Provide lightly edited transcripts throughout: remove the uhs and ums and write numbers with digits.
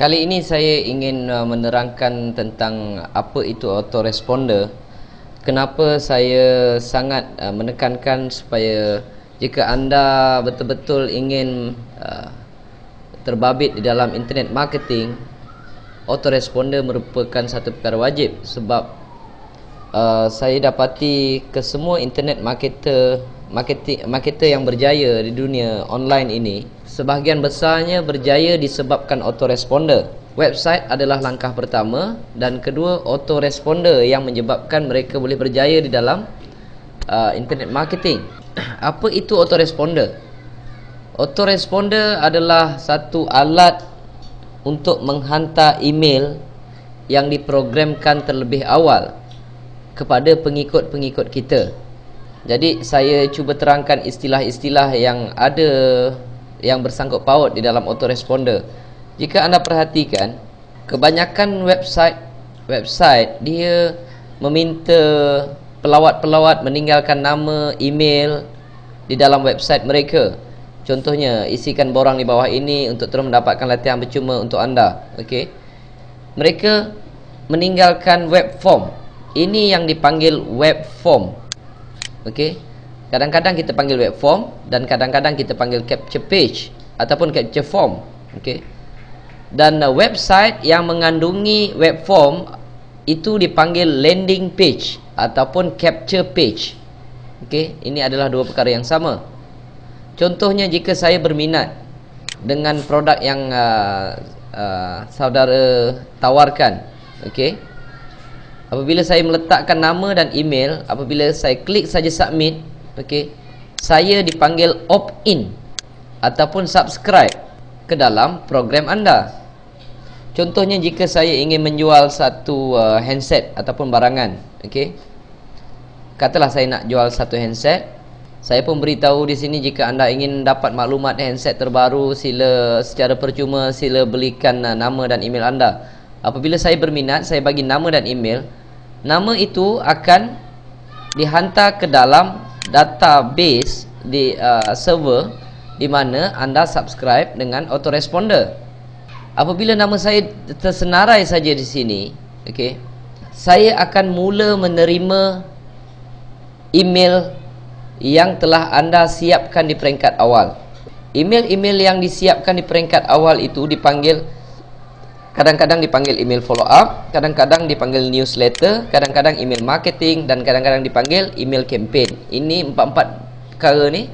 Kali ini saya ingin menerangkan tentang apa itu autoresponder. Kenapa saya sangat menekankan supaya jika anda betul-betul ingin terbabit di dalam internet marketing, autoresponder merupakan satu perkara wajib. Sebab saya dapati kesemua internet marketer yang berjaya di dunia online ini, sebahagian besarnya berjaya disebabkan autoresponder. Website adalah langkah pertama, dan kedua, autoresponder yang menyebabkan mereka boleh berjaya di dalam internet marketing. Apa itu autoresponder? Autoresponder adalah satu alat untuk menghantar email yang diprogramkan terlebih awal kepada pengikut-pengikut kita. Jadi saya cuba terangkan istilah-istilah yang ada yang bersangkut paut di dalam autoresponder. Jika anda perhatikan, kebanyakan website dia meminta pelawat-pelawat meninggalkan nama, email di dalam website mereka. Contohnya, isikan borang di bawah ini untuk terus mendapatkan latihan percuma untuk anda. Okey. Mereka meninggalkan web form. Ini yang dipanggil web form. Okey. Kadang-kadang kita panggil web form dan kadang-kadang kita panggil capture page ataupun capture form. Okey. Dan website yang mengandungi web form itu dipanggil landing page ataupun capture page. Okey, ini adalah dua perkara yang sama. Contohnya, jika saya berminat dengan produk yang saudara tawarkan, okey, apabila saya meletakkan nama dan email, apabila saya klik saja submit, okey, saya dipanggil opt-in ataupun subscribe ke dalam program anda. Contohnya, jika saya ingin menjual satu handset ataupun barangan, okey, katalah saya nak jual satu handset, saya pun beritahu di sini, jika anda ingin dapat maklumat handset terbaru, sila secara percuma sila belikan nama dan email anda. Apabila saya berminat, saya bagi nama dan email. Nama itu akan dihantar ke dalam database di server di mana anda subscribe dengan autoresponder. Apabila nama saya tersenarai saja di sini, okey, saya akan mula menerima email yang telah anda siapkan di peringkat awal. Email-email yang disiapkan di peringkat awal itu dipanggil, kadang-kadang dipanggil email follow up, kadang-kadang dipanggil newsletter, kadang-kadang email marketing, dan kadang-kadang dipanggil email campaign. Ini empat-empat perkara ni,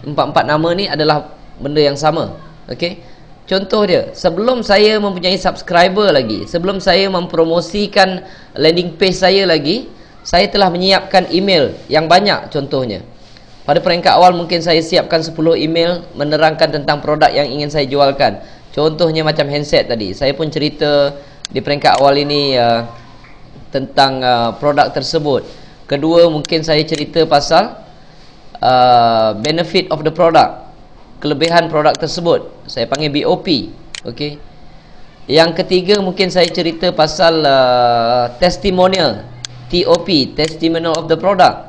empat-empat nama ni adalah benda yang sama. Okey. Contoh dia, sebelum saya mempunyai subscriber lagi, sebelum saya mempromosikan landing page saya lagi, saya telah menyiapkan email yang banyak. Contohnya, pada peringkat awal mungkin saya siapkan 10 email menerangkan tentang produk yang ingin saya jualkan. Contohnya macam handset tadi, saya pun cerita di peringkat awal ini tentang produk tersebut. Kedua, mungkin saya cerita pasal benefit of the product, kelebihan produk tersebut, saya panggil BOP. Okey. Yang ketiga, mungkin saya cerita pasal testimonial, TOP, testimonial of the product.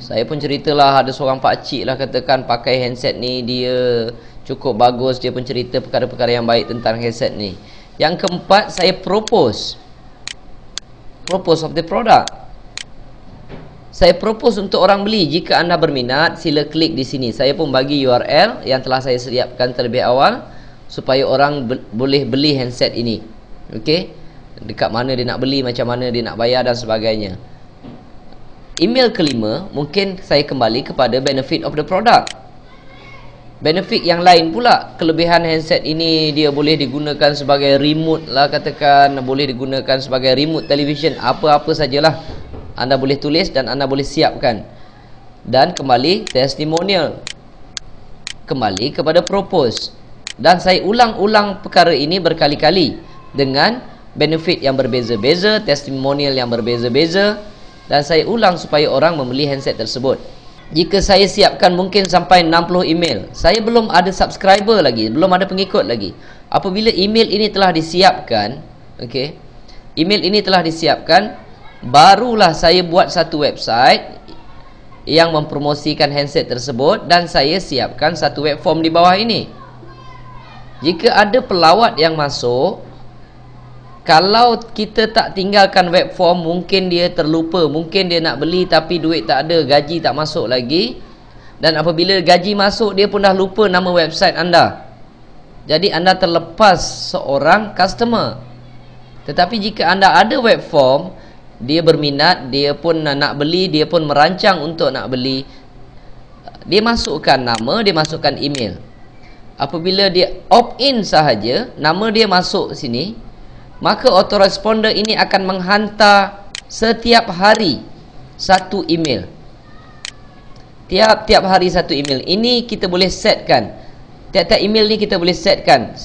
Saya pun ceritalah, ada seorang pakcik lah katakan pakai handset ni, dia cukup bagus, dia pun cerita perkara-perkara yang baik tentang handset ni. Yang keempat, saya propose of the product. Saya propose untuk orang beli. Jika anda berminat, sila klik di sini. Saya pun bagi URL yang telah saya siapkan terlebih awal supaya orang boleh beli handset ini. Okey, dekat mana dia nak beli, macam mana dia nak bayar dan sebagainya. Email kelima, mungkin saya kembali kepada benefit of the product. Benefit yang lain pula, kelebihan handset ini, dia boleh digunakan sebagai remote lah katakan, boleh digunakan sebagai remote television, apa-apa sajalah anda boleh tulis dan anda boleh siapkan. Dan kembali testimonial, kembali kepada propose. Dan saya ulang-ulang perkara ini berkali-kali dengan benefit yang berbeza-beza, testimonial yang berbeza-beza, dan saya ulang supaya orang membeli handset tersebut. Jika saya siapkan mungkin sampai 60 email, saya belum ada subscriber lagi, belum ada pengikut lagi. Apabila email ini telah disiapkan, okey, email ini telah disiapkan, barulah saya buat satu website yang mempromosikan handset tersebut, dan saya siapkan satu web form di bawah ini. Jika ada pelawat yang masuk, Kalau kita tak tinggalkan web form, mungkin dia terlupa, mungkin dia nak beli tapi duit tak ada, gaji tak masuk lagi. Dan apabila gaji masuk, dia pun dah lupa nama website anda. Jadi anda terlepas seorang customer. Tetapi jika anda ada web form, dia berminat, dia pun nak beli, dia pun merancang untuk nak beli, dia masukkan nama, dia masukkan email. Apabila dia opt-in sahaja, nama dia masuk sini, maka autoresponder ini akan menghantar setiap hari satu email. Tiap-tiap hari satu email. Ini kita boleh setkan. Tiap-tiap email ni kita boleh setkan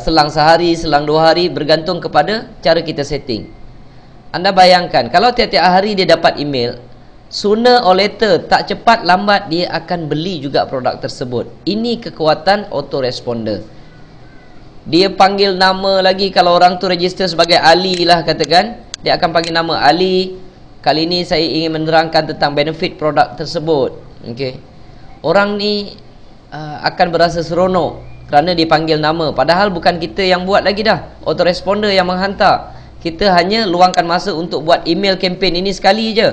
selang sehari, selang 2 hari, bergantung kepada cara kita setting. Anda bayangkan, kalau tiap-tiap hari dia dapat email, sooner or later, tak cepat lambat, dia akan beli juga produk tersebut. Ini kekuatan autoresponder. Dia panggil nama lagi. Kalau orang tu register sebagai Ali lah katakan, dia akan panggil nama Ali. Kali ini saya ingin menerangkan tentang benefit produk tersebut. Okey. Orang ni akan berasa seronok kerana dipanggil nama. Padahal bukan kita yang buat lagi dah. Autoresponder yang menghantar. Kita hanya luangkan masa untuk buat email campaign ini sekali je.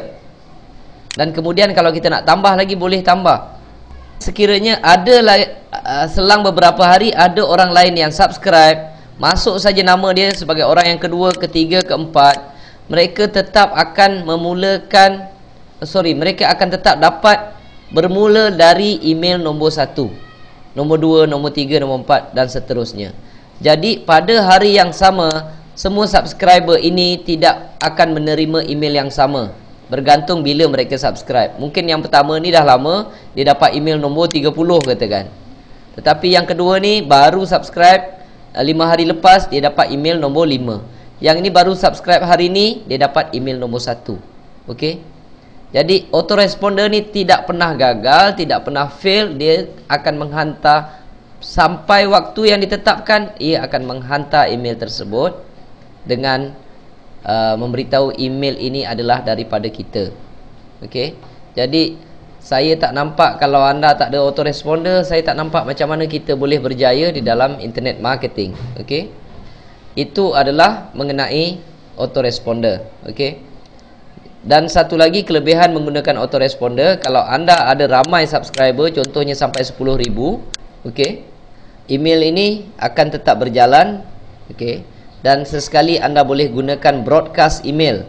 Dan kemudian kalau kita nak tambah lagi, boleh tambah. Sekiranya ada selang beberapa hari, ada orang lain yang subscribe, masuk saja nama dia sebagai orang yang kedua, ketiga, keempat, mereka tetap akan mereka akan tetap dapat bermula dari email nombor 1, nombor 2, nombor 3, nombor 4 dan seterusnya. Jadi pada hari yang sama, semua subscriber ini tidak akan menerima email yang sama, bergantung bila mereka subscribe. Mungkin yang pertama ni dah lama, dia dapat email nombor 30 katakan. Tetapi yang kedua ni baru subscribe 5 hari lepas, dia dapat email nombor 5. Yang ini baru subscribe hari ni, dia dapat email nombor 1. Okey. Jadi autoresponder ni tidak pernah gagal, tidak pernah fail. Dia akan menghantar sampai waktu yang ditetapkan, ia akan menghantar email tersebut dengan memberitahu email ini adalah daripada kita. Okey. Jadi saya tak nampak, kalau anda tak ada autoresponder, saya tak nampak macam mana kita boleh berjaya di dalam internet marketing. Okey. Itu adalah mengenai autoresponder. Okey. Dan satu lagi kelebihan menggunakan autoresponder, kalau anda ada ramai subscriber, contohnya sampai 10,000, okey, email ini akan tetap berjalan. Okey. Dan sesekali anda boleh gunakan broadcast email.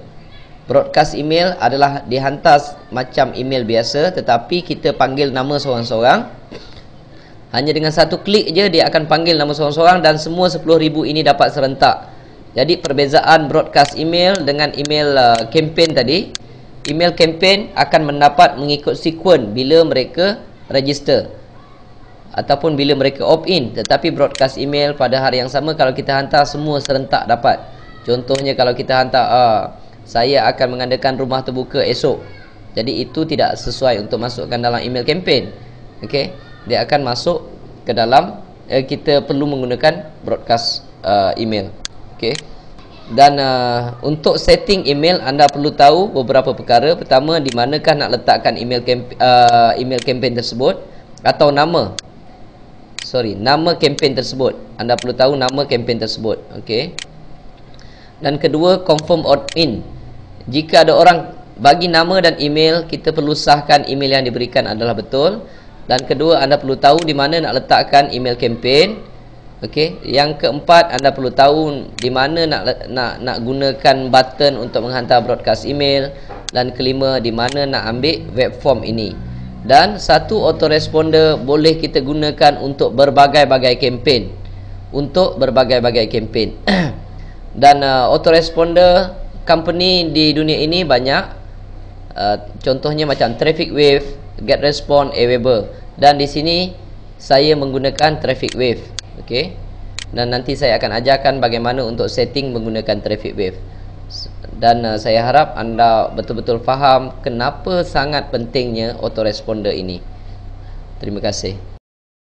Broadcast email adalah dihantar macam email biasa, tetapi kita panggil nama seorang-seorang. Hanya dengan satu klik je dia akan panggil nama seorang-seorang dan semua 10,000 ini dapat serentak. Jadi perbezaan broadcast email dengan email campaign tadi, email campaign akan mendapat mengikut sekuen bila mereka register ataupun bila mereka opt-in. Tetapi broadcast email pada hari yang sama, kalau kita hantar semua serentak dapat. Contohnya kalau kita hantar saya akan mengadakan rumah terbuka esok, jadi itu tidak sesuai untuk masukkan dalam email campaign. Okey, dia akan masuk ke dalam kita perlu menggunakan broadcast email. Okey. Dan untuk setting email, anda perlu tahu beberapa perkara. Pertama, di manakah nak letakkan email campaign tersebut atau nama campaign tersebut. Anda perlu tahu nama campaign tersebut. Okey. Dan kedua, confirm opt-in. Jika ada orang bagi nama dan email, kita perlu sahkan email yang diberikan adalah betul. Dan kedua, anda perlu tahu di mana nak letakkan email campaign. Okey. Yang keempat, anda perlu tahu di mana nak gunakan button untuk menghantar broadcast email. Dan kelima, di mana nak ambil web form ini. Dan satu autoresponder boleh kita gunakan untuk berbagai-bagai campaign. Dan autoresponder company di dunia ini banyak. Contohnya macam Traffic Wave, GetResponse, Aweber. Dan di sini saya menggunakan Traffic Wave. Okey. Dan nanti saya akan ajarkan bagaimana untuk setting menggunakan Traffic Wave. Dan saya harap anda betul-betul faham kenapa sangat pentingnya autoresponder ini. Terima kasih.